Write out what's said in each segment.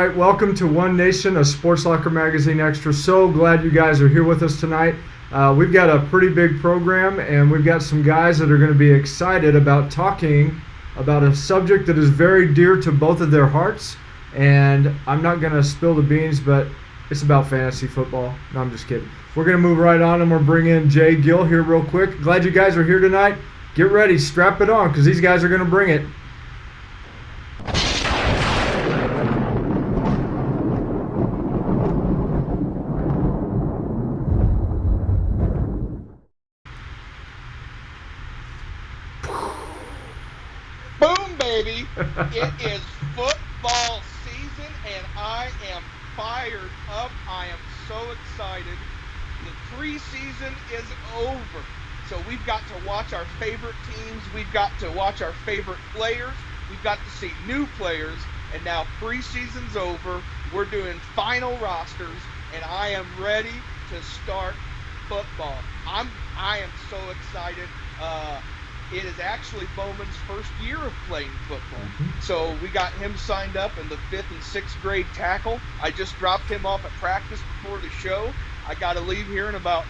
right, welcome to One Nation, a Sports Locker Magazine Extra. So glad you guys are here with us tonight. We've got a pretty big program, and we've got some guys that are going to be excited about talking about a subject that is very dear to both of their hearts. And I'm not going to spill the beans, but it's about fantasy football. No, I'm just kidding. We're going to move right on, and we'll bring in Jay Gill here real quick. Glad you guys are here tonight. Get ready, strap it on, because these guys are going to bring it. Boom, baby! It is football season, and I am fired up. I am so excited. The preseason is over. So we've got to watch our favorite teams. We've got to watch our favorite players. We've got to see new players. And now preseason's over. We're doing final rosters, and I am ready to start football. I am so excited. It is actually Bowman's first year of playing football. So we got him signed up in the 5th and 6th grade tackle. I just dropped him off at practice before the show. I got to leave here in about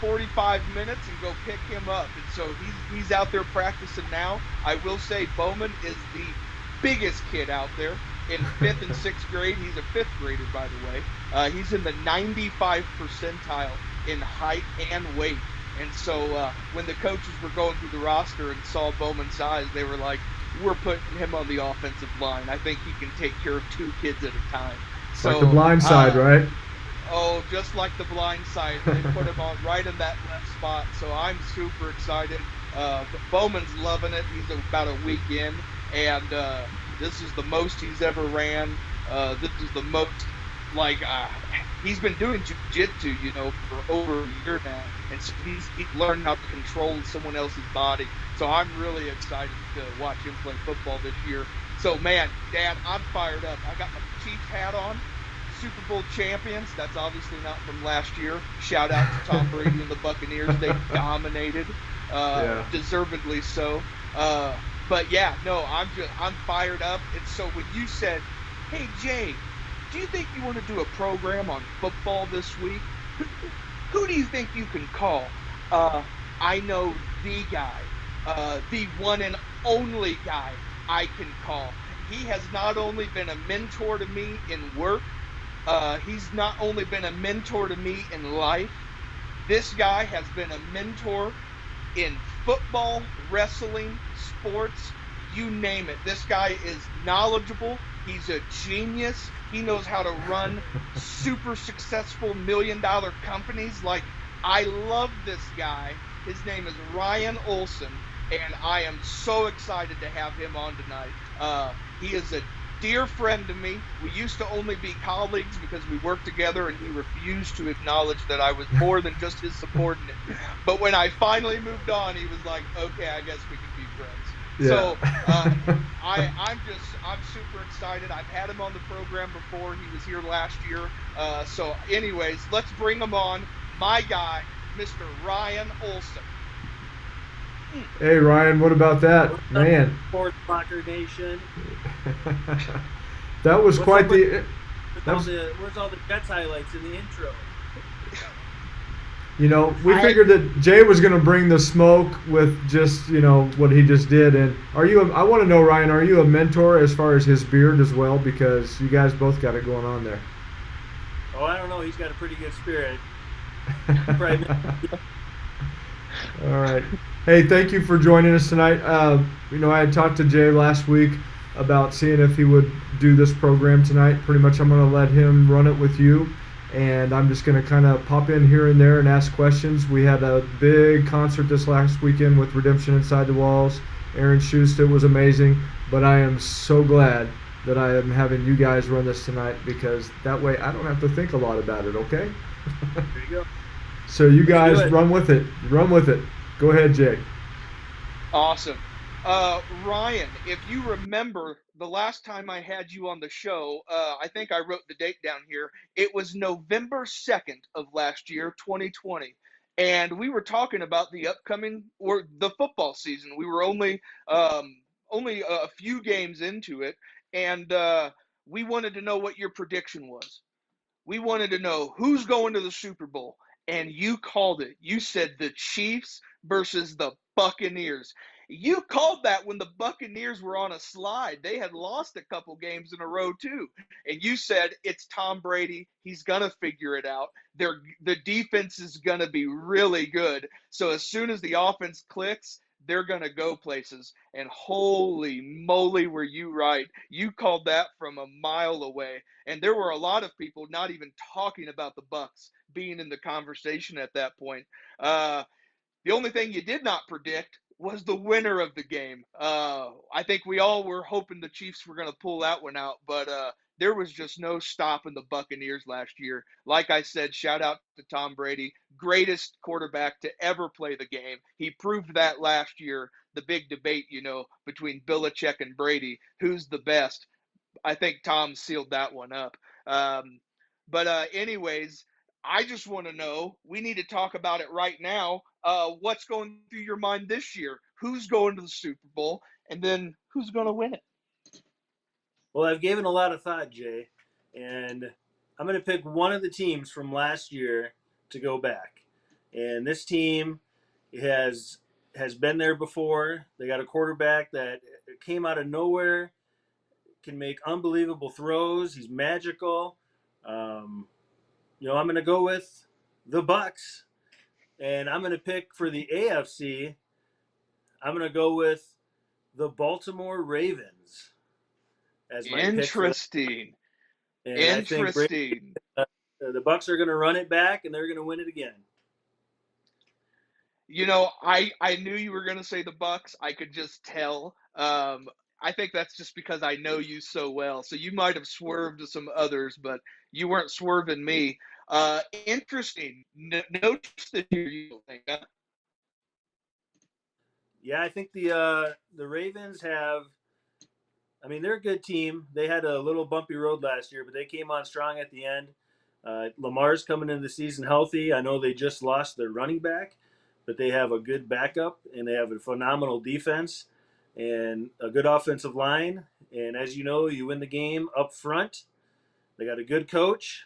45 minutes and go pick him up. And so he's out there practicing now. I will say Bowman is the biggest kid out there in 5th and 6th grade. He's a 5th grader, by the way. He's in the 95 percentile in height and weight. And so when the coaches were going through the roster and saw Bowman's size, they were like, we're putting him on the offensive line. I think he can take care of 2 kids at a time. So, like the blind side, right? Oh, just like the blind side. They put him on right in that left spot. So I'm super excited. Bowman's loving it. He's about a week in. And this is the most he's ever ran. This is the most, he's been doing jiu-jitsu, for over a year now. And so he's learned how to control someone else's body. So I'm really excited to watch him play football this year. So, man, Dad, I'm fired up. I got my Chiefs hat on. Super Bowl champions. That's obviously not from last year. Shout out to Tom Brady and the Buccaneers. They dominated, deservedly so. But yeah, no, I'm fired up. And so when you said, hey, Jay, do you think you want to do a program on football this week? Who do you think you can call? I know the guy, the one and only guy I can call. He has not only been a mentor to me in work, he's not only been a mentor to me in life. This guy has been a mentor in football, wrestling, sports, you name it. This guy is knowledgeable. He's a genius. He knows how to run super successful $1 million companies. I love this guy. His name is Ryan Olson, and I am so excited to have him on tonight. He is a dear friend to me. We used to only be colleagues because we worked together, and he refused to acknowledge that I was more than just his subordinate. But when I finally moved on, he was like, okay, I guess we can be friends. Yeah. So I'm super excited. I've had him on the program before. He was here last year. So anyways, let's bring him on. My guy, Mr. Ryan Olson. Hey Ryan, what about that? Man. Sports Locker Nation. That was quite the. Where's all the Jets highlights in the intro? We figured that Jay was going to bring the smoke with just, what he just did. And I want to know, Ryan, are you a mentor as far as his beard as well? Because you guys both got it going on there. Oh, I don't know. He's got a pretty good spirit. All right. Hey, thank you for joining us tonight. I had talked to Jay last week about seeing if he would do this program tonight. Pretty much I'm going to let him run it with you. And I'm just going to kind of pop in here and there and ask questions. We had a big concert this last weekend with Redemption Inside the Walls. Aaron Schuster was amazing. But I am so glad that I am having you guys run this tonight, because that way I don't have to think a lot about it, okay? There you go. So you guys run with it. Run with it. Go ahead, Jay. Awesome. Ryan, if you remember the last time I had you on the show, I think I wrote the date down here. It was November 2nd of last year, 2020. And we were talking about the upcoming, or the football season. We were only a few games into it. And we wanted to know what your prediction was. We wanted to know who's going to the Super Bowl, and you called it. You said the Chiefs versus the Buccaneers. You called that when the Buccaneers were on a slide. They had lost a couple games in a row too. And you said it's Tom Brady. He's going to figure it out. The defense is going to be really good. So as soon as the offense clicks, they're going to go places. And holy moly, were you right. You called that from a mile away. And there were a lot of people not even talking about the Bucks being in the conversation at that point. The only thing you did not predict was the winner of the game. I think we all were hoping the Chiefs were going to pull that one out, but there was just no stopping the Buccaneers last year. Like I said, shout out to Tom Brady, greatest quarterback to ever play the game. He proved that last year. The big debate, between Belichick and Brady, who's the best? I think Tom sealed that one up. But anyways, I just want to know. We need to talk about it right now. What's going through your mind this year? Who's going to the Super Bowl, and then who's going to win it? Well, I've given a lot of thought, Jay, and I'm going to pick one of the teams from last year to go back. And this team has been there before. They got a quarterback that came out of nowhere, can make unbelievable throws. He's magical. I'm going to go with the Bucks, and I'm going to pick for the AFC. I'm going to go with the Baltimore Ravens as my pick for that. Interesting. And I think Interesting. the Bucks are going to run it back, and they're going to win it again. I knew you were going to say the Bucks. I could just tell. I think that's just because I know you so well. So you might have swerved to some others, but you weren't swerving me. Interesting. No this year, you don't think, huh? Yeah, I think the Ravens have. I mean, they're a good team. They had a little bumpy road last year, but they came on strong at the end. Lamar's coming into the season healthy. I know they just lost their running back, but they have a good backup, and they have a phenomenal defense and a good offensive line. And as you know, you win the game up front. They got a good coach.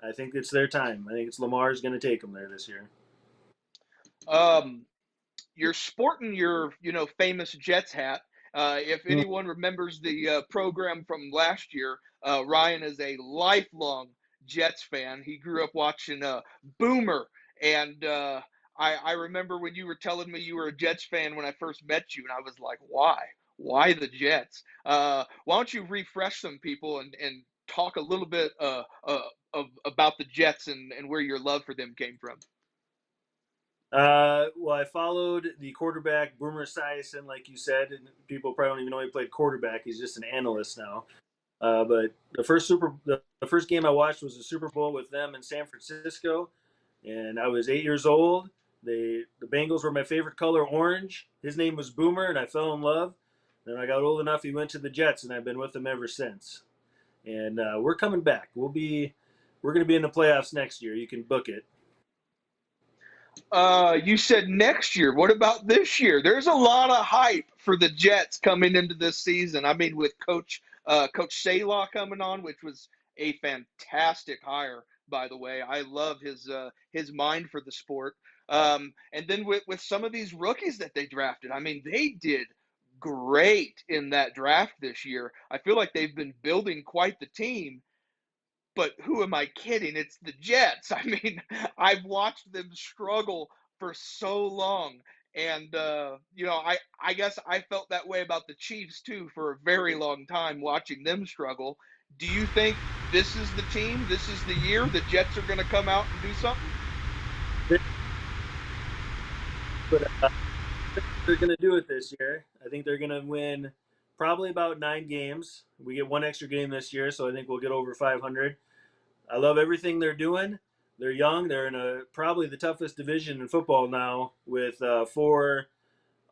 I think it's their time. I think it's Lamar's going to take them there this year. Um, you're sporting your, famous Jets hat. If anyone remembers the program from last year, Ryan is a lifelong Jets fan. He grew up watching Boomer, and I remember when you were telling me you were a Jets fan when I first met you, and I was like, why? Why the Jets? Why don't you refresh some people and talk a little bit about the Jets and where your love for them came from? Well, I followed the quarterback Boomer Esiason, like you said, and people probably don't even know he played quarterback. He's just an analyst now. But the first game I watched was the Super Bowl with them in San Francisco, and I was 8 years old. The Bengals were my favorite color, orange. His name was Boomer, and I fell in love. Then I got old enough, he went to the Jets, and I've been with them ever since. And we're coming back. We're going to be in the playoffs next year. You can book it. You said next year. What about this year? There's a lot of hype for the Jets coming into this season. I mean, with Coach Saylaw coming on, which was a fantastic hire, by the way. I love his mind for the sport. And then with some of these rookies that they drafted, I mean, they did great in that draft this year. I feel like they've been building quite the team. But who am I kidding? It's the Jets. I mean, I've watched them struggle for so long. And, I guess I felt that way about the Chiefs, too, for a very long time watching them struggle. Do you think this is the team? This is the year the Jets are going to come out and do something? But they're going to do it this year. I think they're going to win probably about 9 games. We get one extra game this year, so I think we'll get over 500. I love everything they're doing. They're young. They're in probably the toughest division in football now with 4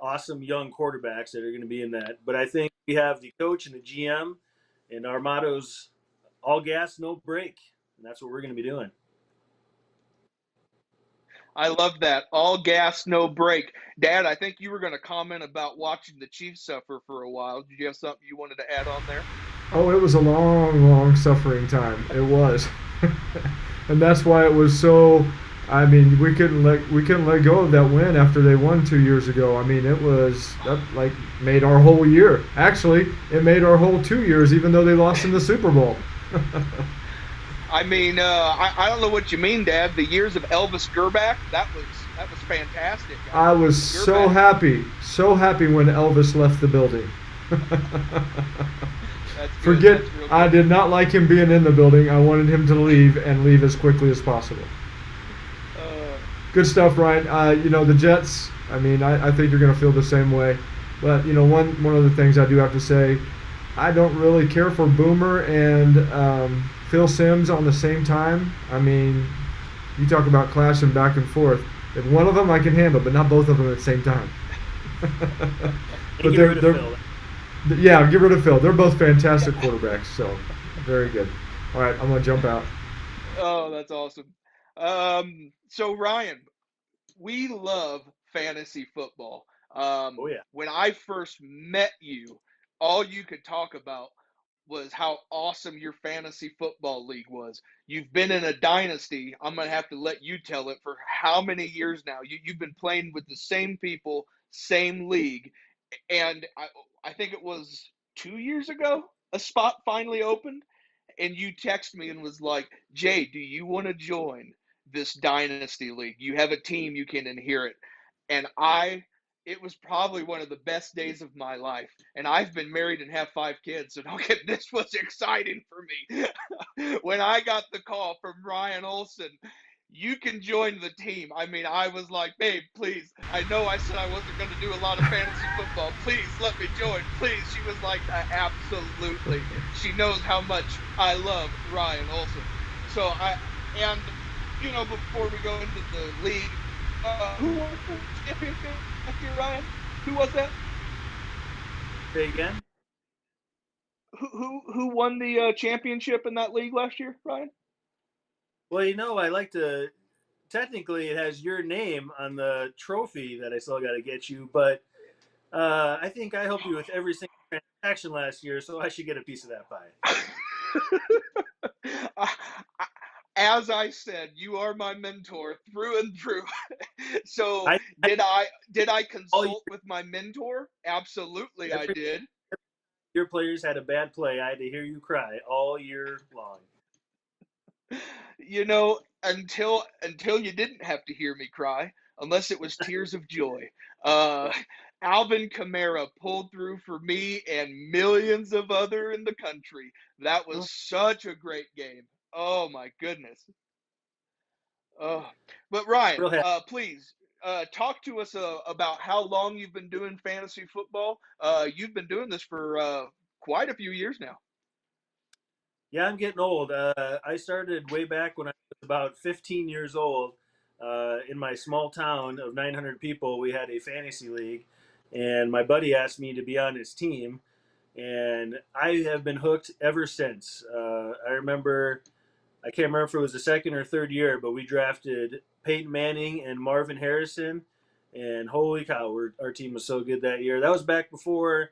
awesome young quarterbacks that are going to be in that. But I think we have the coach and the GM, and our motto's all gas, no brake. And that's what we're going to be doing. I love that. All gas, no brake. Dad, I think you were going to comment about watching the Chiefs suffer for a while. Did you have something you wanted to add on there? Oh, it was a long, long suffering time. It was, and that's why it was so. I mean, we couldn't let go of that win after they won 2 years ago. I mean, it was that like made our whole year. Actually, it made our whole 2 years, even though they lost in the Super Bowl. I mean, I don't know what you mean, Dad. The years of Elvis Gerback, that was fantastic. I I mean, was Gerback, so happy when Elvis left the building. that's good. Forget, That's real I good. did not like him being in the building. I wanted him to leave and leave as quickly as possible. Uh, Good stuff, Ryan. The Jets. I mean, I think you're going to feel the same way. But one of the things I do have to say, I don't really care for Boomer and Phil Simms on the same time. I mean, you talk about clashing back and forth. If one of them I can handle, but not both of them at the same time. And But get rid of Phil. yeah, get rid of Phil. They're both fantastic quarterbacks, so very good. All right, I'm gonna jump out. oh, that's awesome. So Ryan, we love fantasy football. Oh yeah. When I first met you, all you could talk about was how awesome your fantasy football league was. You've been in a dynasty. I'm going to have to let you tell it for how many years now. You've been playing with the same people, same league. And I think it was 2 years ago, a spot finally opened and you text me and was like, Jay, do you want to join this dynasty league? You have a team you can inherit. And it was probably one of the best days of my life. And I've been married and have 5 kids. So don't get, this was exciting for me. When I got the call from Ryan Olson, you can join the team. I mean, I was like, babe, please. I know I said I wasn't going to do a lot of fantasy football. Please let me join. Please. She was like, absolutely. She knows how much I love Ryan Olson. So and before we go into the league, who won the championship last year, Ryan? Who was that? Say again. Who won the championship in that league last year, Ryan? Well, I like to. Technically, it has your name on the trophy that I still got to get you, but I think I helped you with every single transaction last year, so I should get a piece of that pie. As I said, you are my mentor through and through. So I did I all consult with my mentor? Absolutely, I every did. your players had a bad play. I had to hear you cry all year long. Until you didn't have to hear me cry, unless it was tears of joy. Uh, Alvin Kamara pulled through for me and millions of other in the country. That was such a great game. Oh my goodness. Oh, but Ryan, Real happy. please talk to us about how long you've been doing fantasy football. You've been doing this for quite a few years now. Yeah, I'm getting old. I started way back when I was about 15 years old. In my small town of 900 people, we had a fantasy league, and my buddy asked me to be on his team, and I have been hooked ever since. I remember, I can't remember if it was the second or third year, but we drafted Peyton Manning and Marvin Harrison, and holy cow, our team was so good that year. That was back before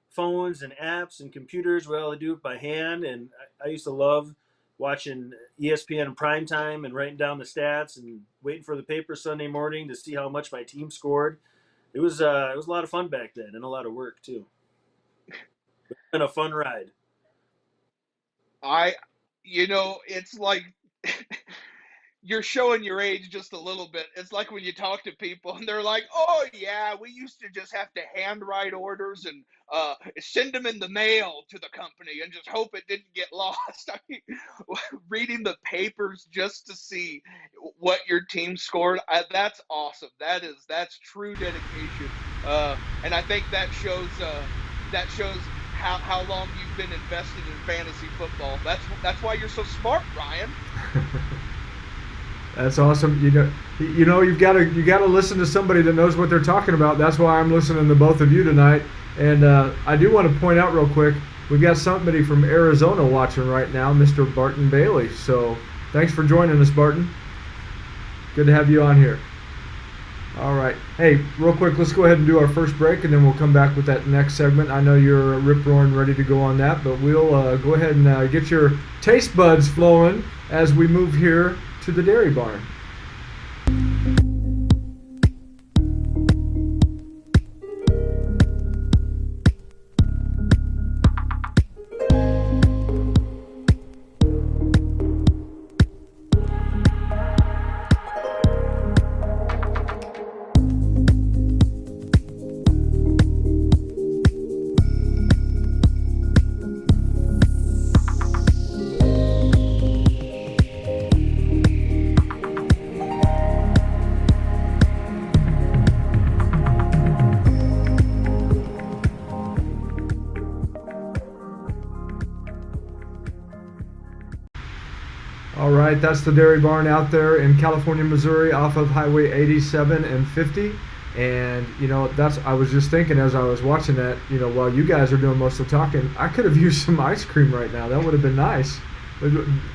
phones and apps and computers. We all had to do it by hand, and I used to love watching ESPN prime time and writing down the stats and waiting for the paper Sunday morning to see how much my team scored. It was a lot of fun back then and a lot of work too. It's been a fun ride. I, it's like you're showing your age just a little bit. It's like when you talk to people and they're like, "Oh yeah, we used to just have to handwrite orders and send them in the mail to the company and just hope it didn't get lost." I mean, reading the papers just to see what your team scored, that's awesome. That's true dedication, and I think that shows how long you've been invested in fantasy football. That's why you're so smart, Ryan. That's awesome. You've got to listen to somebody that knows what they're talking about. That's why I'm listening to both of you tonight. And I do want to point out real quick, we've got somebody from Arizona watching right now, Mr. Barton Bailey. So thanks for joining us, Barton. Good to have you on here. All right. Hey, real quick, let's go ahead and do our first break, and then we'll come back with that next segment. I know you're rip roaring ready to go on that, but we'll go ahead and get your taste buds flowing as we move here to the Dairy Barn. All right, that's the Dairy Barn out there in California, Missouri, off of Highway 87 and 50. And I was just thinking as I was watching that, while you guys are doing most of the talking, I could have used some ice cream right now. That would have been nice.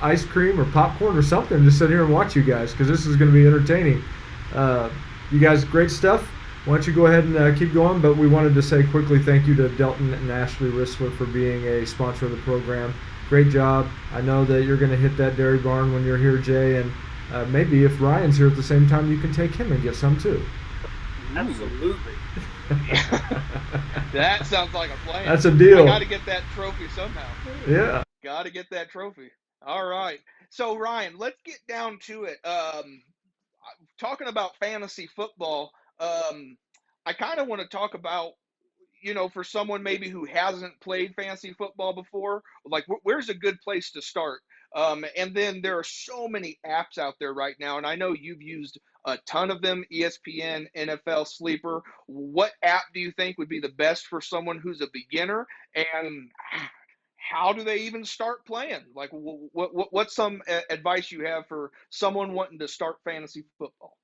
Ice cream or popcorn or something. Just sit here and watch you guys, because this is going to be entertaining. You guys, great stuff. Why don't you go ahead and keep going? But we wanted to say quickly thank you to Delton and Ashley Rissler for being a sponsor of the program. Great job. I know that you're going to hit that Dairy Barn when you're here, Jay, and maybe if Ryan's here at the same time, you can take him and get some too. Absolutely. That sounds like a plan. That's a deal. I got to get that trophy somehow. Yeah. Got to get that trophy. All right. So Ryan, let's get down to it. Talking about fantasy football, I kind of want to talk about, for someone maybe who hasn't played fantasy football before, like where's a good place to start? And then there are so many apps out there right now, and I know you've used a ton of them: ESPN, NFL, Sleeper. What app do you think would be the best for someone who's a beginner, and how do they even start playing? Like, what's some advice you have for someone wanting to start fantasy football?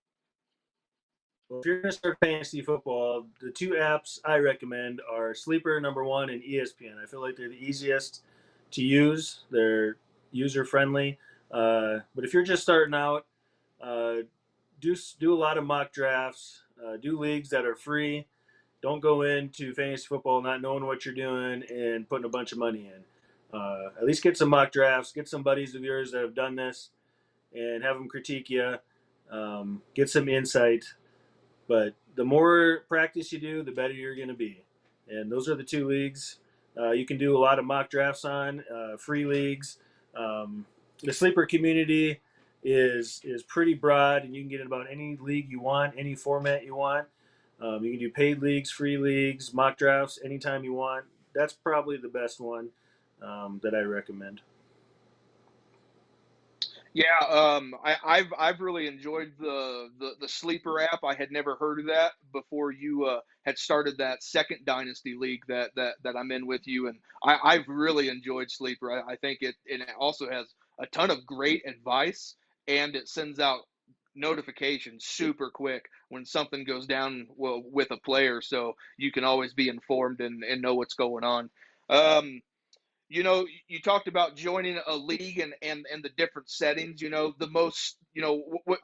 Well, if you're going to start fantasy football, the two apps I recommend are Sleeper, number one, and ESPN. I feel like they're the easiest to use. They're user friendly. But if you're just starting out, uh, do a lot of mock drafts. Do leagues that are free. Don't go into fantasy football not knowing what you're doing and putting a bunch of money in. At least get some mock drafts. Get some buddies of yours that have done this and have them critique you. Get some insight. But the more practice you do, the better you're going to be. And those are the two leagues you can do a lot of mock drafts on, free leagues. The sleeper community is pretty broad, and you can get in about any league you want, any format you want. You can do paid leagues, free leagues, mock drafts anytime you want. That's probably the best one that I recommend. Yeah, I've really enjoyed the Sleeper app. I had never heard of that before you had started that second Dynasty league that I'm in with you, and I've really enjoyed Sleeper. I think it also has a ton of great advice, and it sends out notifications super quick when something goes down, well, with a player, so you can always be informed and know what's going on. Um, you talked about joining a league and the different settings. The most,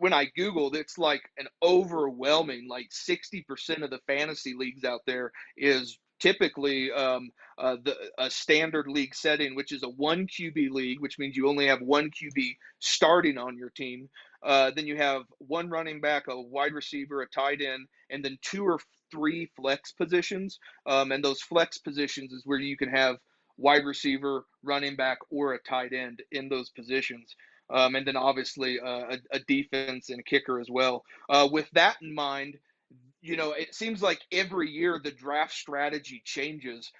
when I Googled, it's like an overwhelming, like 60% of the fantasy leagues out there is typically a standard league setting, which is a one QB league, which means you only have one QB starting on your team. Then you have one running back, a wide receiver, a tight end, and then two or three flex positions. And those flex positions is where you can have wide receiver, running back, or a tight end in those positions. And then obviously a defense and a kicker as well. With that in mind, it seems like every year the draft strategy changes.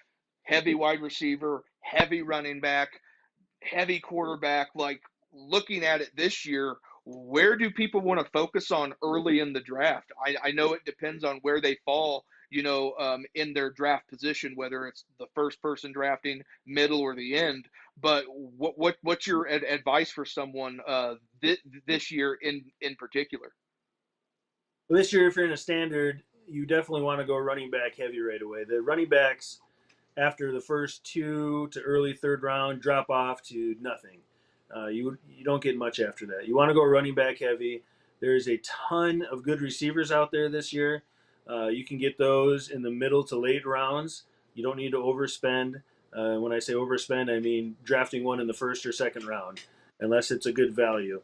Heavy wide receiver, heavy running back, heavy quarterback. Like, looking at it this year, where do people want to focus on early in the draft? I know it depends on where they fall, in their draft position, whether it's the first person drafting, middle, or the end. But what's your advice for someone this year in particular? Well, this year, if you're in a standard, you definitely want to go running back heavy right away. The running backs after the first two to early third round drop off to nothing. You don't get much after that. You want to go running back heavy. There's a ton of good receivers out there this year. You can get those in the middle to late rounds. You don't need to overspend. When I say overspend, I mean drafting one in the first or second round, unless it's a good value.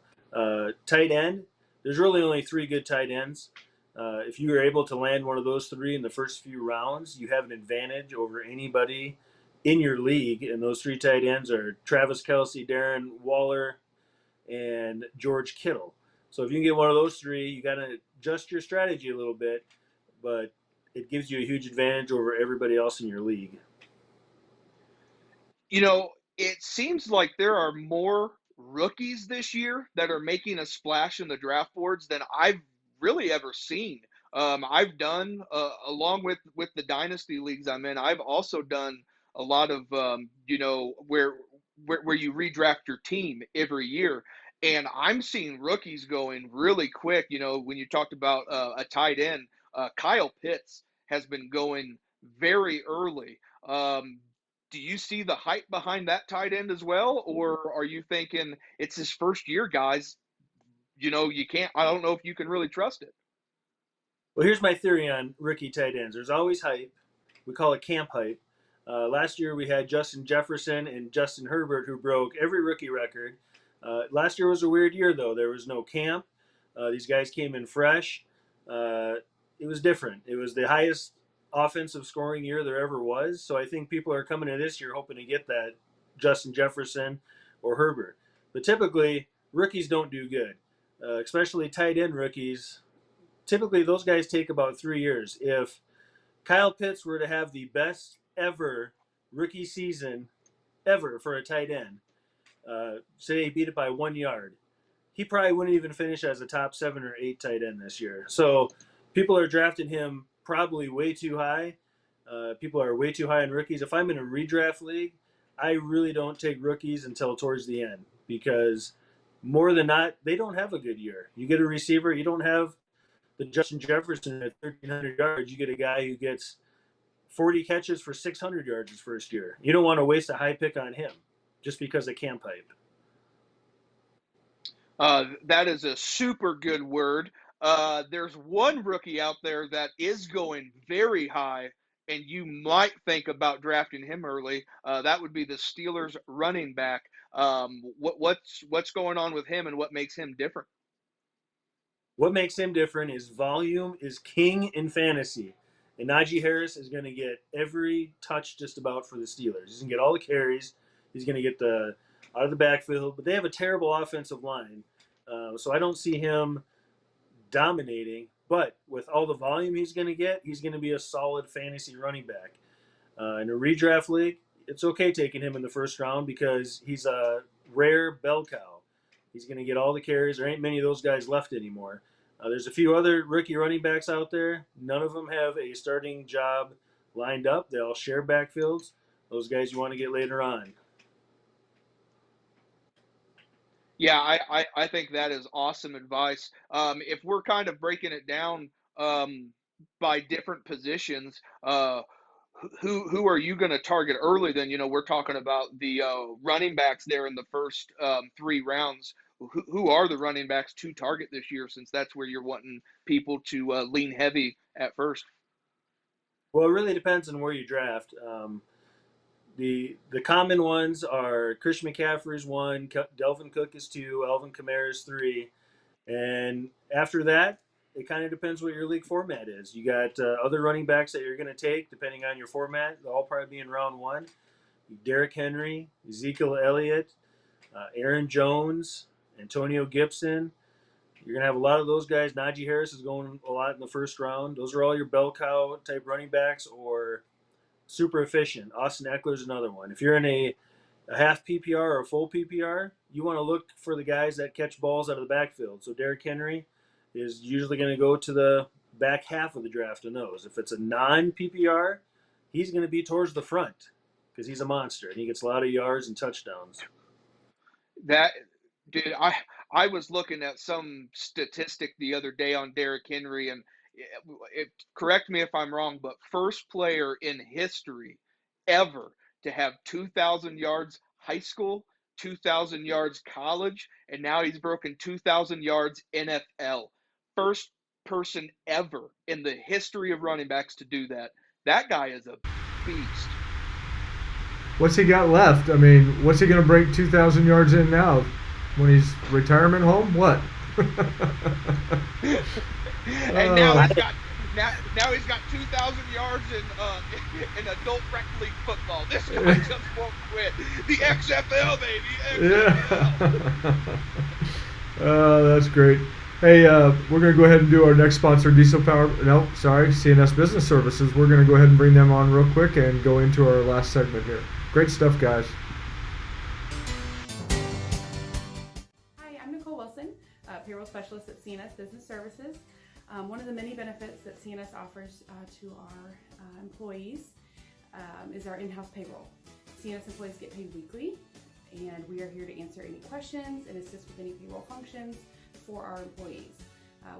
Tight end, there's really only three good tight ends. If you are able to land one of those three in the first few rounds, you have an advantage over anybody in your league. And those three tight ends are Travis Kelsey, Darren Waller, and George Kittle. So if you can get one of those three, you got to adjust your strategy a little bit, but it gives you a huge advantage over everybody else in your league. It seems like there are more rookies this year that are making a splash in the draft boards than I've really ever seen. I've done, along with the dynasty leagues I'm in, I've also done a lot of, where you redraft your team every year. And I'm seeing rookies going really quick. When you talked about a tight end, Kyle Pitts has been going very early. Do you see the hype behind that tight end as well, or are you thinking it's his first year, guys? You can't. I don't know if you can really trust it. Well, here's my theory on rookie tight ends. There's always hype. We call it camp hype. Last year we had Justin Jefferson and Justin Herbert who broke every rookie record. Last year was a weird year though. There was no camp. These guys came in fresh. Uh, it was different. It was the highest offensive scoring year there ever was. So I think people are coming to this year hoping to get that Justin Jefferson or Herbert. But typically rookies don't do good, especially tight end rookies. Typically those guys take about 3 years. If Kyle Pitts were to have the best ever rookie season ever for a tight end, say he beat it by 1 yard, he probably wouldn't even finish as a top 7 or 8 tight end this year. So people are drafting him probably way too high. People are way too high on rookies. If I'm in a redraft league, I really don't take rookies until towards the end because more than not, they don't have a good year. You get a receiver, you don't have the Justin Jefferson at 1,300 yards. You get a guy who gets 40 catches for 600 yards his first year. You don't want to waste a high pick on him just because of camp hype. That is a super good word. There's one rookie out there that is going very high, and you might think about drafting him early. That would be the Steelers running back. What's going on with him, and what makes him different? What makes him different is volume is king in fantasy. And Najee Harris is going to get every touch just about for the Steelers. He's going to get all the carries. He's going to get the out of the backfield. But they have a terrible offensive line. So I don't see him dominating. But with all the volume he's going to get, he's going to be a solid fantasy running back. In a redraft league, it's okay taking him in the first round because he's a rare bell cow. He's going to get all the carries. There ain't many of those guys left anymore. There's a few other rookie running backs out there. None of them have a starting job lined up. They all share backfields. Those guys you want to get later on. Yeah, I think that is awesome advice. If we're kind of breaking it down by different positions, who are you going to target early? Then we're talking about the running backs there in the first 3 rounds. Who are the running backs to target this year? Since that's where you're wanting people to lean heavy at first. Well, it really depends on where you draft. The common ones are Christian McCaffrey's one, Delvin Cook is two, Alvin Kamara is three, and after that, it kind of depends what your league format is. You got other running backs that you're going to take depending on your format. They'll all probably be in round one. Derrick Henry, Ezekiel Elliott, Aaron Jones, Antonio Gibson. You're going to have a lot of those guys. Najee Harris is going a lot in the first round. Those are all your bell cow type running backs or super efficient. Austin Eckler's another one. If you're in a half PPR or a full PPR, you want to look for the guys that catch balls out of the backfield. So Derrick Henry is usually going to go to the back half of the draft in those. If it's a non PPR, he's going to be towards the front because he's a monster and he gets a lot of yards and touchdowns. That dude, I was looking at some statistic the other day on Derrick Henry, and correct me if I'm wrong, but first player in history ever to have 2,000 yards high school 2,000 yards college, and now he's broken 2,000 yards NFL. First person ever in the history of running backs to do that. That guy is a beast. What's he got left? I mean, what's he going to break 2,000 yards in now? When he's retirement home? What? And now he's got 2,000 yards in adult rec league football. This guy just won't quit. The XFL, baby. XFL. Yeah. That's great. Hey, we're going to go ahead and do our next sponsor, CNS Business Services. We're going to go ahead and bring them on real quick and go into our last segment here. Great stuff, guys. Payroll specialist at CNS Business Services. One of the many benefits that CNS offers to our employees is our in-house payroll. CNS employees get paid weekly, and we are here to answer any questions and assist with any payroll functions for our employees.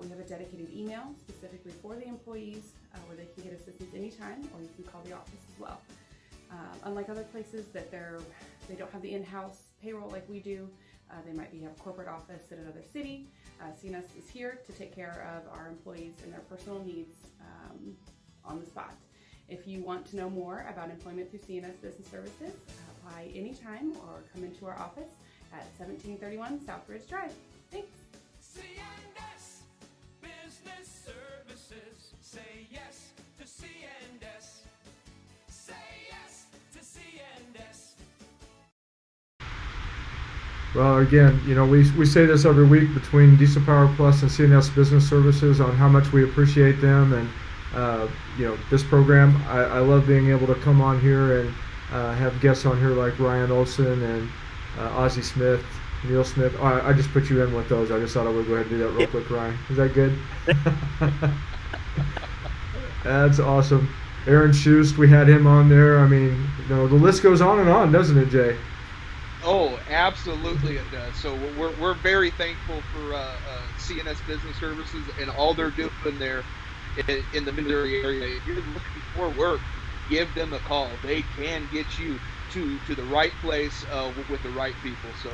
We have a dedicated email specifically for the employees where they can get assistance anytime, or you can call the office as well. Unlike other places that they don't have the in-house payroll like we do, they might have a corporate office in another city. CNS is here to take care of our employees and their personal needs on the spot. If you want to know more about employment through CNS Business Services, apply anytime or come into our office at 1731 Southbridge Drive. Thanks. CNS Business Services. Say yes to CNS. Say yes to CNS. Well, again, we say this every week between Diesel Power Plus and CNS Business Services on how much we appreciate them, and this program. I love being able to come on here and have guests on here like Ryan Olson and Ozzie Smith, Neil Smith. Oh, I just put you in with those. I just thought I would go ahead and do that real quick, Ryan. Is that good? That's awesome. Aaron Schust, we had him on there. I mean, the list goes on, doesn't it, Jay? Oh, absolutely it does. So we're very thankful for CNS Business Services and all they're doing there in the Missouri area. If you're looking for work, give them a call. They can get you to the right place with the right people. So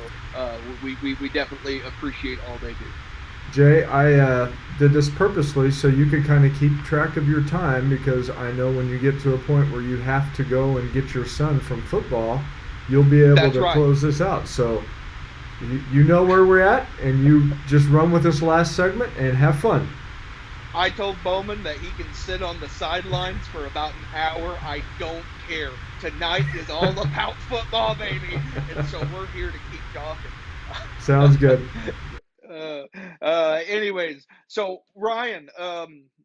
we definitely appreciate all they do. Jay, I did this purposely so you could kind of keep track of your time, because I know when you get to a point where you have to go and get your son from football, you'll be able That's to right. close this out. So you know where we're at, and you just run with this last segment and have fun. I told Bowman that he can sit on the sidelines for about an hour. I don't care. Tonight is all about football, baby. And so we're here to keep talking. Sounds good. Anyways, so Ryan,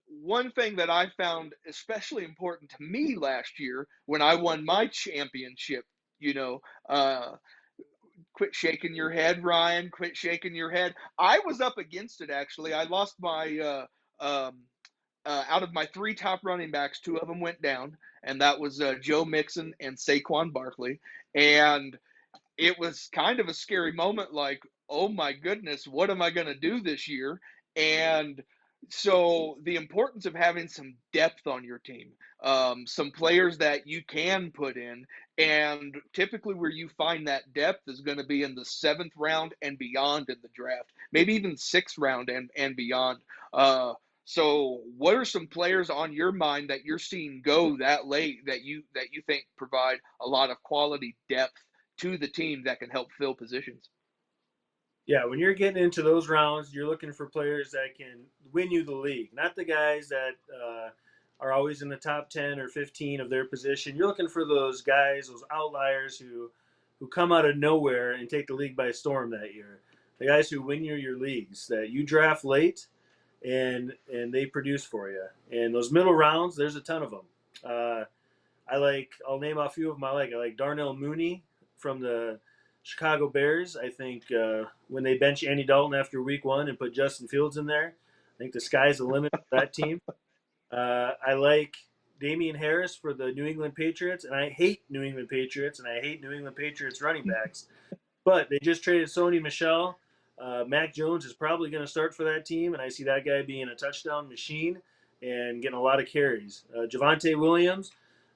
one thing that I found especially important to me last year when I won my championship, quit shaking your head, Ryan, quit shaking your head. I was up against it, actually. I lost my, out of my three top running backs, two of them went down, and that was Joe Mixon and Saquon Barkley. And it was kind of a scary moment, like, oh my goodness, what am I going to do this year? And so the importance of having some depth on your team, some players that you can put in, and typically where you find that depth is going to be in the 7th round and beyond in the draft, maybe even 6th round and beyond. So what are some players on your mind that you're seeing go that late that you think provide a lot of quality depth to the team that can help fill positions? Yeah, when you're getting into those rounds, you're looking for players that can win you the league, not the guys that are always in the top 10 or 15 of their position. You're looking for those guys, those outliers who come out of nowhere and take the league by storm that year. The guys who win you your leagues, that you draft late and they produce for you. And those middle rounds, there's a ton of them. I'll name a few of them I like Darnell Mooney from the Chicago Bears. I think when they bench Andy Dalton after week 1 and put Justin Fields in there, I think the sky's the limit for that team. I like Damian Harris for the New England Patriots, and I hate New England Patriots, and I hate New England Patriots running backs. But they just traded Sony Michel. Mac Jones is probably going to start for that team, and I see that guy being a touchdown machine and getting a lot of carries. Javonte Williams,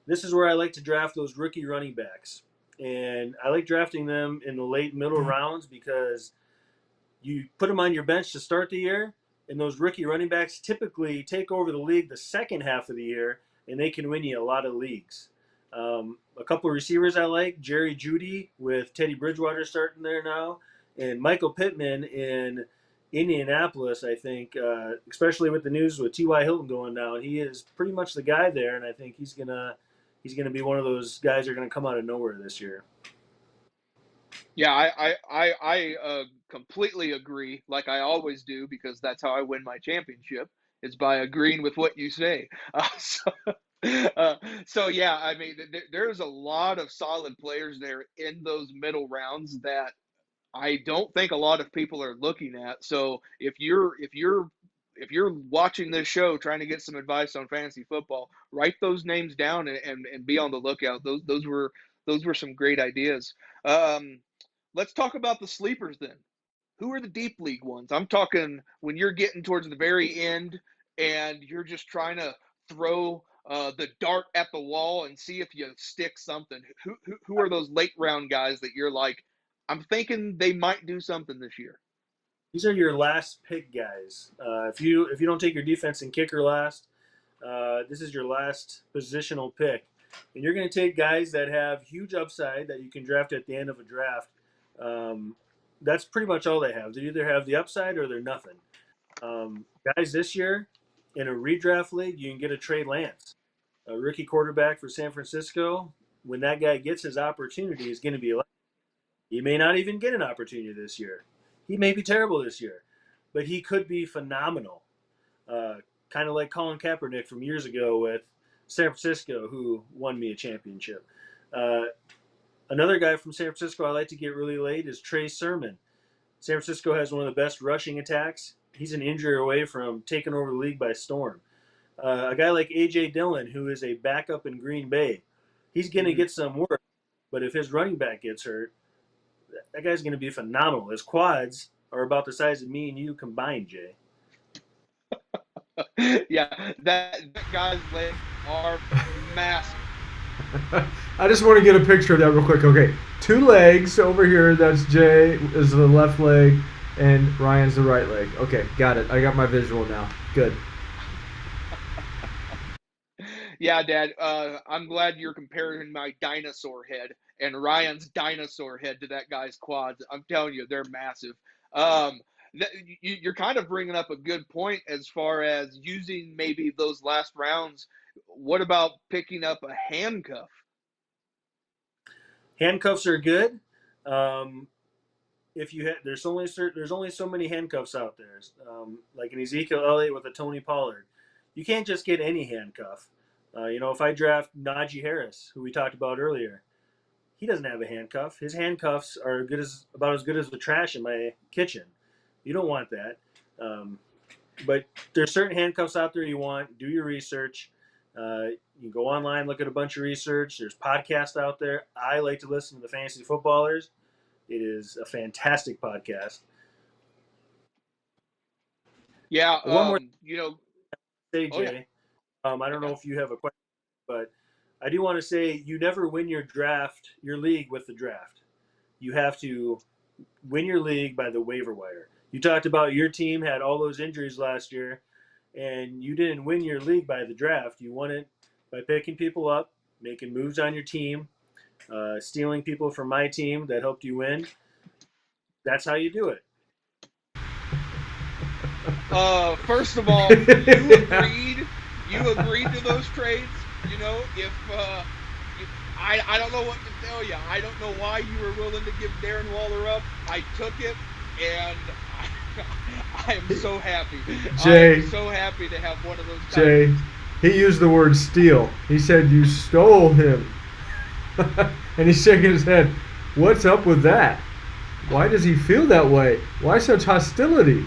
this is where I like to draft those rookie running backs. and I like drafting them in the late middle rounds because you put them on your bench to start the year, and those rookie running backs typically take over the league the second half of the year, and they can win you a lot of leagues. A couple of receivers I like: Jerry Jeudy with Teddy Bridgewater starting there now, and Michael Pittman in Indianapolis. I think, especially with the news with T.Y. Hilton going down, he is pretty much the guy there, and I think he's gonna be one of those guys that are gonna come out of nowhere this year. Yeah, I completely agree, like I always do, because that's how I win my championship, is by agreeing with what you say. Uh, so yeah, I mean, there's a lot of solid players there in those middle rounds that I don't think a lot of people are looking at. So if you're watching this show trying to get some advice on fantasy football, write those names down and be on the lookout. Those were some great ideas. Um, let's talk about the sleepers then. Who are the deep league ones? I'm talking when you're getting towards the very end and you're just trying to throw the dart at the wall and see if you stick something. Who are those late round guys that you're like, I'm thinking they might do something this year? These are your last pick guys. If you don't take your defense and kicker last, this is your last positional pick, and you're going to take guys that have huge upside that you can draft at the end of a draft. Um, that's pretty much all they have. They either have the upside or they're nothing. Guys, this year in a redraft league, you can get a Trey Lance, a rookie quarterback for San Francisco. When that guy gets his opportunity, he's going to be. He may not even get an opportunity this year. He may be terrible this year, but he could be phenomenal. Uh, kind of like Colin Kaepernick from years ago with San Francisco, who won me a championship. Uh, Another guy from San Francisco I like to get really late is Trey Sermon. San Francisco has one of the best rushing attacks. He's an injury away from taking over the league by storm. A guy like A.J. Dillon, who is a backup in Green Bay, he's going to Mm-hmm. get some work, but if his running back gets hurt, that guy's going to be phenomenal. His quads are about the size of me and you combined, Jay. Yeah, that guy's legs are massive. I just want to get a picture of that real quick. Okay, two legs over here. That's Jay is the left leg, and Ryan's the right leg. Okay, got it. I got my visual now. Good. Yeah, Dad. I'm glad you're comparing my dinosaur head and Ryan's dinosaur head to that guy's quads. I'm telling you, they're massive. Um, you're kind of bringing up a good point as far as using maybe those last rounds. What about picking up a handcuff? Handcuffs are good. Um, if you there's only so many handcuffs out there. Like an Ezekiel Elliott with a Tony Pollard, you can't just get any handcuff. If I draft Najee Harris, who we talked about earlier, he doesn't have a handcuff. His handcuffs are about as good as the trash in my kitchen. You don't want that. Um, but there's certain handcuffs out there you want. Do your research. You can go online, look at a bunch of research. There's podcasts out there. I like to listen to the Fantasy Footballers. It is a fantastic podcast. Yeah. One more thing, Oh yeah. Jay. I don't Okay. know if you have a question, but I do want to say you never win your league with the draft. You have to win your league by the waiver wire. You talked about your team had all those injuries last year, and you didn't win your league by the draft. You won it by picking people up, making moves on your team, stealing people from my team that helped you win. That's how you do it. First of all, you agreed. You agreed to those trades. If I don't know what to tell you. I don't know why you were willing to give Darren Waller up. I took it, and I am so happy. I Jay, am so happy to have one of those. Jay, he used the word steal. He said you stole him. And he's shaking his head. What's up with that? Why does he feel that way? Why such hostility?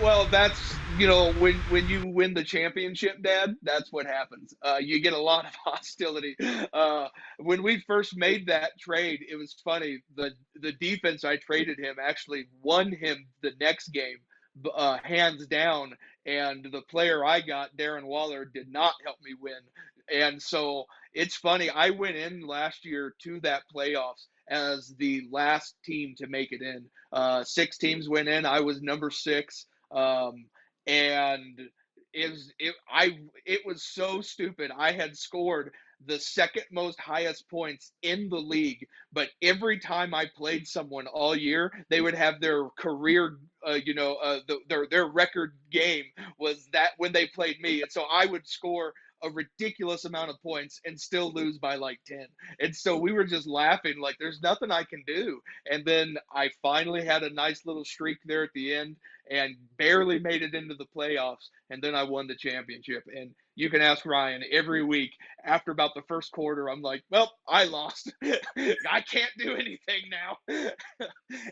Well, that's when you win the championship, Dad. That's what happens. You get a lot of hostility. When we first made that trade, it was funny. The defense I traded him actually won him the next game, hands down. And the player I got, Darren Waller, did not help me win. And so It's funny. I went in last year to that playoffs as the last team to make it in. 6 teams went in. I was number 6, and it was so stupid. I had scored the second most highest points in the league, but every time I played someone all year, they would have their career, their record game was that when they played me, and so I would score a ridiculous amount of points and still lose by like 10. And so we were just laughing, like, there's nothing I can do. And then I finally had a nice little streak there at the end and barely made it into the playoffs. And then I won the championship. And you can ask Ryan every week after about the first quarter, I'm like, well, I lost. I can't do anything now.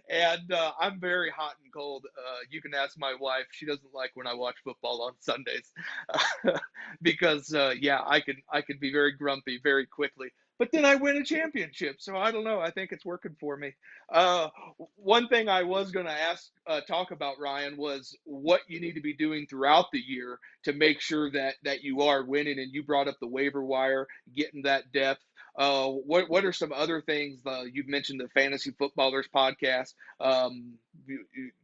And I'm very hot and cold. You can ask my wife. She doesn't like when I watch football on Sundays because yeah, I could be very grumpy very quickly. But then I win a championship, so I don't know. I think it's working for me. Uh, One thing I was going to talk about, Ryan, was what you need to be doing throughout the year to make sure that you are winning. And you brought up the waiver wire, getting that depth. What are some other things? You've mentioned the Fantasy Footballers podcast.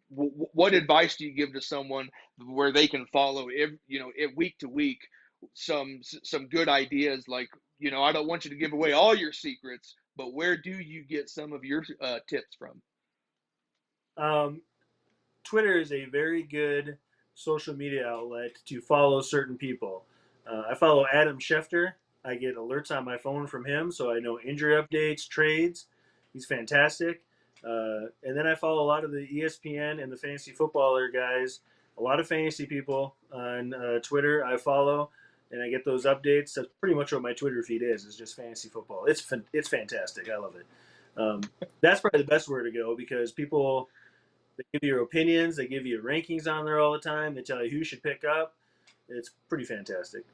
What advice do you give to someone where they can follow, week to week, some good ideas? Like, I don't want you to give away all your secrets, but where do you get some of your tips from? Um, Twitter is a very good social media outlet to follow certain people. I follow Adam Schefter. I get alerts on my phone from him, so I know injury updates, trades. He's fantastic. And then I follow a lot of the ESPN and the fantasy footballer guys. A lot of fantasy people on Twitter I follow, and I get those updates. That's pretty much what my Twitter feed is. Is just fantasy football. It's fantastic. I love it. That's probably the best where to go because people they give you your opinions. They give you rankings on there all the time. They tell you who you should pick up. It's pretty fantastic.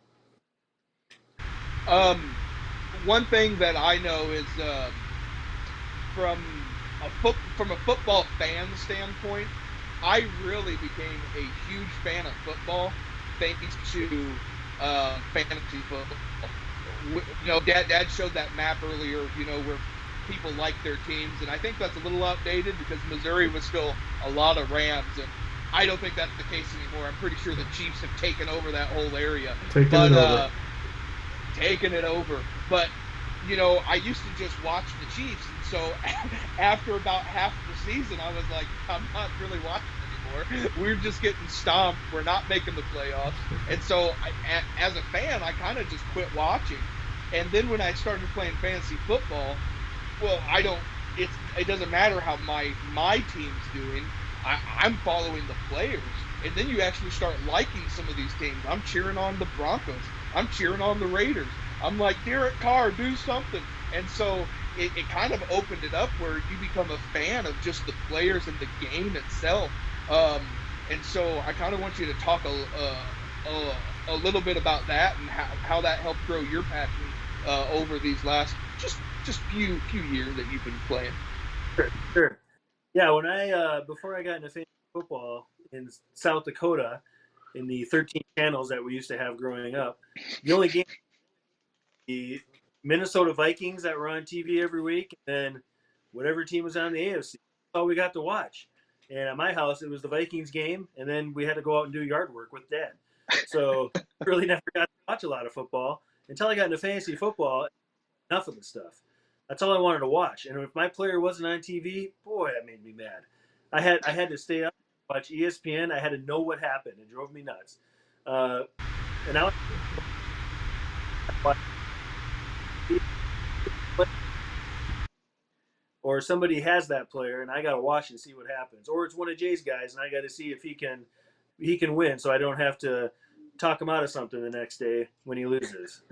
Um, One thing that I know is from from a football fan standpoint, I really became a huge fan of football thanks to fantasy football. Dad showed that map earlier. Where people like their teams, and I think that's a little outdated because Missouri was still a lot of Rams, and I don't think that's the case anymore. I'm pretty sure the Chiefs have taken over that whole area. Taking it over. But I used to just watch the Chiefs, and so after about half the season, I was like, I'm not really watching anymore. We're just getting stomped. We're not making the playoffs, and so as a fan, I kind of just quit watching. And then when I started playing fantasy football, well, I don't. It doesn't matter how my team's doing. I'm following the players, and then you actually start liking some of these teams. I'm cheering on the Broncos. I'm cheering on the Raiders. I'm like, Derek Carr, do something. And so it kind of opened it up where you become a fan of just the players and the game itself. And so I kind of want you to talk a little bit about that and how that helped grow your passion over these last just few years that you've been playing. Sure. Yeah, when I before I got into fantasy football in South Dakota, in the 13 channels that we used to have growing up, the only game the Minnesota Vikings that were on TV every week, and then whatever team was on the AFC. That's all we got to watch. And at my house, it was the Vikings game, and then we had to go out and do yard work with Dad. So really never got to watch a lot of football until I got into fantasy football. Enough of the stuff. That's all I wanted to watch. And if my player wasn't on TV, boy, that made me mad. I had to stay up, watch ESPN. I had to know what happened. It drove me nuts. And now or somebody has that player, and I got to watch and see what happens. Or it's one of Jay's guys, and I got to see if he can win, so I don't have to talk him out of something the next day when he loses.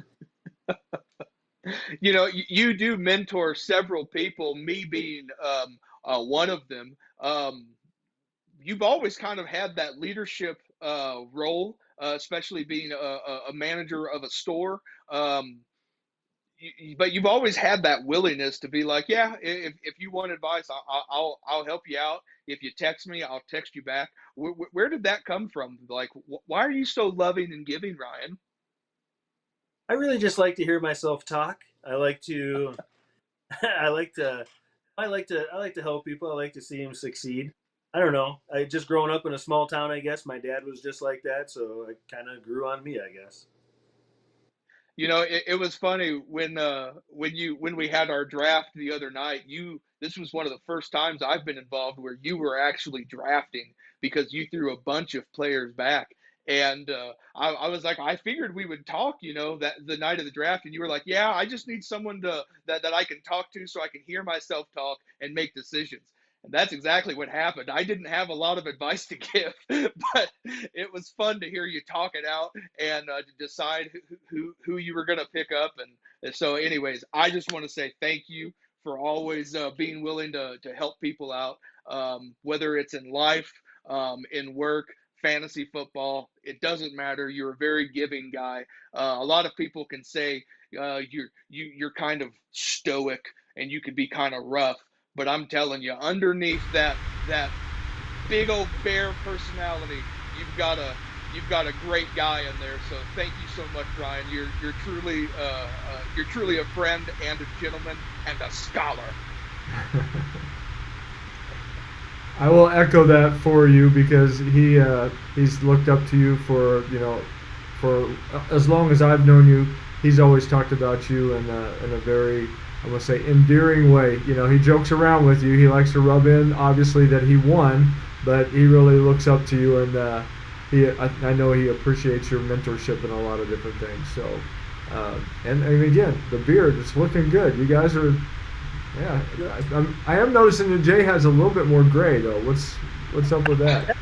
You do mentor several people, me being one of them. You've always kind of had that leadership role, especially being a manager of a store. But you've always had that willingness to be like, yeah, if you want advice, I'll help you out. If you text me, I'll text you back. Where did that come from? Like, why are you so loving and giving, Ryan? I really just like to hear myself talk. I like to, I like to, I like to help people. I like to see them succeed. I don't know. I just growing up in a small town, I guess my dad was just like that, so it kind of grew on me, I guess. It was funny when we had our draft the other night. You This was one of the first times I've been involved where you were actually drafting because you threw a bunch of players back. And I was like, I figured we would talk, that the night of the draft, and you were like, yeah, I just need someone that I can talk to so I can hear myself talk and make decisions. And that's exactly what happened. I didn't have a lot of advice to give, but it was fun to hear you talk it out and to decide who you were going to pick up. And so, anyways, I just want to say thank you for always being willing to help people out, whether it's in life, in work, fantasy football. It doesn't matter. You're a very giving guy. A lot of people can say you're kind of stoic and you can be kind of rough, but I'm telling you, underneath that big old bear personality, you've got a you've got a great guy in there. So thank you so much, Ryan. You're truly a friend and a gentleman and a scholar. I will echo that for you because he's looked up to you for for as long as I've known you. He's always talked about you in a very, I'm gonna say, endearing way. He jokes around with you. He likes to rub in, obviously, that he won, but he really looks up to you, and I know he appreciates your mentorship in a lot of different things. So, and again, the beard is looking good. You guys are, yeah. I am noticing that Jay has a little bit more gray though. What's up with that?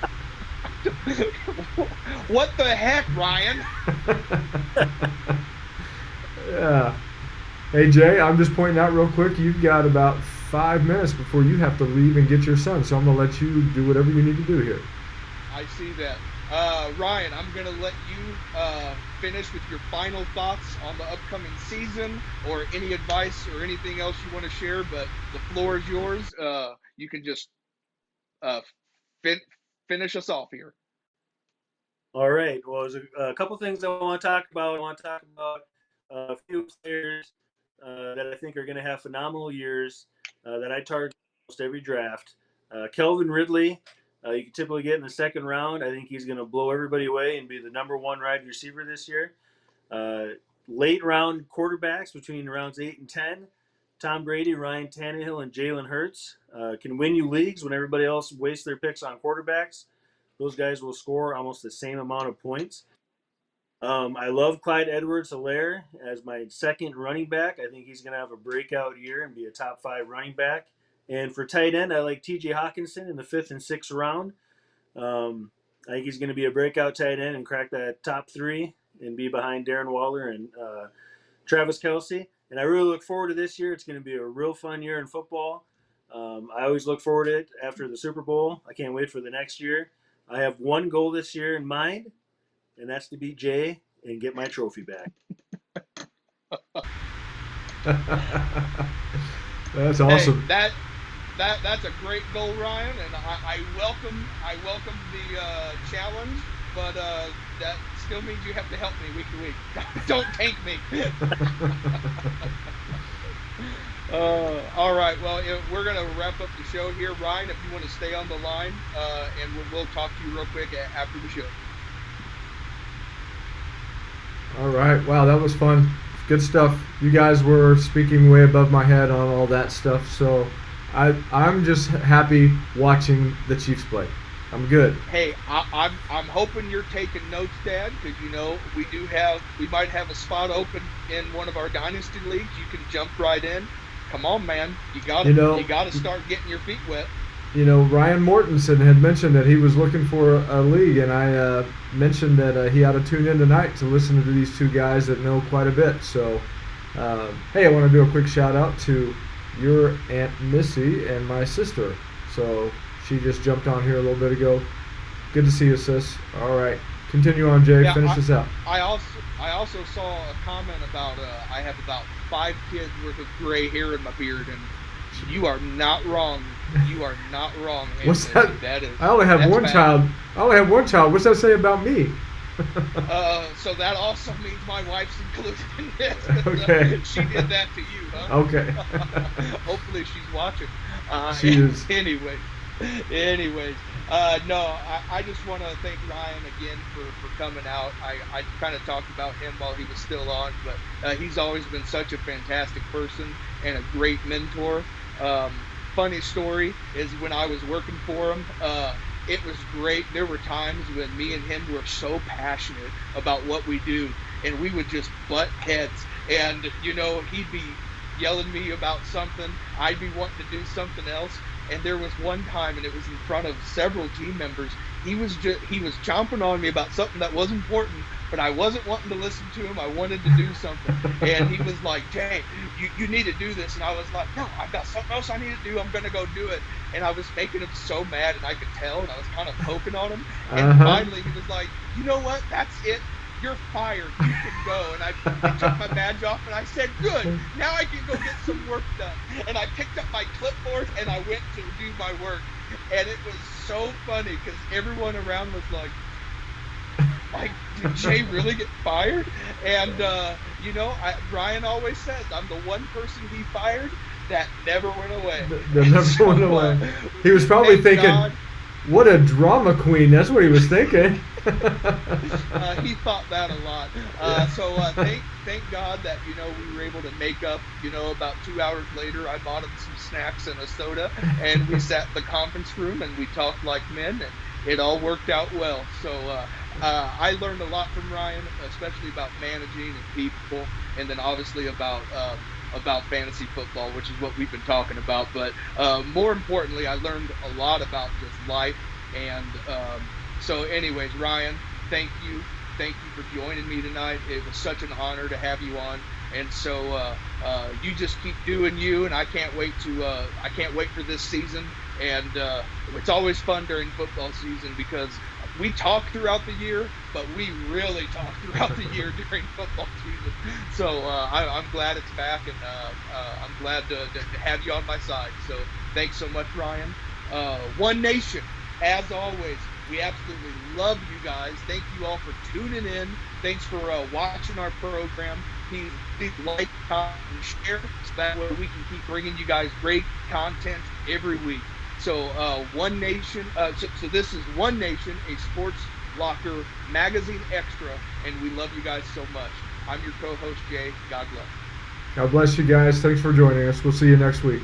What the heck, Ryan? Yeah. Hey Jay, I'm just pointing out real quick. You've got about 5 minutes before you have to leave and get your son. So I'm gonna let you do whatever you need to do here. I see that. Ryan, I'm going to let you finish with your final thoughts on the upcoming season or any advice or anything else you want to share, but the floor is yours. You can just uh, finish us off here. All right. Well, there's a couple things I want to talk about. I want to talk about a few players that I think are going to have phenomenal years that I target almost every draft. Kelvin Ridley, you can typically get in the second round. I think he's going to blow everybody away and be the number one wide receiver this year. Late round quarterbacks between rounds 8 and 10. Tom Brady, Ryan Tannehill, and Jalen Hurts can win you leagues when everybody else wastes their picks on quarterbacks. Those guys will score almost the same amount of points. I love Clyde Edwards-Helaire as my second running back. I think he's going to have a breakout year and be a top 5 running back. And for tight end, I like T.J. Hawkinson in the 5th and 6th round. I think he's going to be a breakout tight end and crack that top 3 and be behind Darren Waller and Travis Kelce. And I really look forward to this year. It's going to be a real fun year in football. I always look forward to it after the Super Bowl. I can't wait for the next year. I have one goal this year in mind, and that's to beat Jay and get my trophy back. That's awesome. Hey, that's a great goal, Ryan, and I welcome the challenge, but that still means you have to help me week to week. Don't tank me. All right, well, we're going to wrap up the show here. Ryan, if you want to stay on the line, and we'll talk to you real quick after the show. All right. Wow, that was fun. Good stuff. You guys were speaking way above my head on all that stuff. So I'm just happy watching the Chiefs play. I'm good. Hey, I'm hoping you're taking notes, Dad, because we might have a spot open in one of our dynasty leagues. You can jump right in. Come on, man. You gotta start getting your feet wet. Ryan Mortensen had mentioned that he was looking for a league, and I mentioned that he ought to tune in tonight to listen to these two guys that know quite a bit. So, hey, I want to do a quick shout out to your Aunt Missy and my sister. So she just jumped on here a little bit ago. Good to see you, sis. All right, continue on, Jay. Yeah, Finish this out. I also saw a comment about I have about 5 kids worth of gray hair in my beard, and you are not wrong. You are not wrong. What's that? That is. I only have one bad. child. I only have one child. What's that say about me? So that also means my wife's included in this. Okay. She did that to you, huh? Okay. Hopefully she's watching. She is. Anyways, anyways, no, I just want to thank Ryan again for coming out. I kind of talked about him while he was still on, but he's always been such a fantastic person and a great mentor. Funny story is when I was working for him. It was great. There were times when me and him were so passionate about what we do, and we would just butt heads. And he'd be yelling at me about something, I'd be wanting to do something else. And there was one time, and it was in front of several team members. He was chomping on me about something that was important, but I wasn't wanting to listen to him. I wanted to do something, and he was like, "Jay, you need to do this," and I was like, "No, I've got something else I need to do. I'm gonna go do it." And I was making him so mad, and I could tell, and I was kind of poking on him. And Uh-huh. finally, he was like, "You know what? That's it. You're fired. You can go." And I took my badge off, and I said, "Good. Now I can go get some work done." And I picked up my clipboard, and I went to do my work. And it was so funny because everyone around was like, did Jay really get fired? And Ryan always says I'm the one person he fired that never went away. That And never so went away. He was probably thank thinking, God. "What a drama queen." That's what he was thinking. He thought that a lot. Yeah. So thank God that we were able to make up. About 2 hours later, I bought him some snacks and a soda, and we sat in the conference room and we talked like men, and it all worked out well. So I learned a lot from Ryan, especially about managing and people, and then obviously about fantasy football, which is what we've been talking about. But more importantly, I learned a lot about just life. And anyways, Ryan, thank you. Thank you for joining me tonight. It was such an honor to have you on. And you just keep doing you, and I can't wait for this season. And it's always fun during football season because we talk throughout the year, but we really talk throughout the year during football season. So I'm glad it's back, and I'm glad to have you on my side. So thanks so much, Ryan. One Nation, as always, we absolutely love you guys. Thank you all for tuning in. Thanks for watching our program. Please like, comment, and share so that way we can keep bringing you guys great content every week. So One Nation. So this is One Nation, a Sports Locker magazine extra, and we love you guys so much. I'm your co-host Jay. God bless. God bless you guys. Thanks for joining us. We'll see you next week.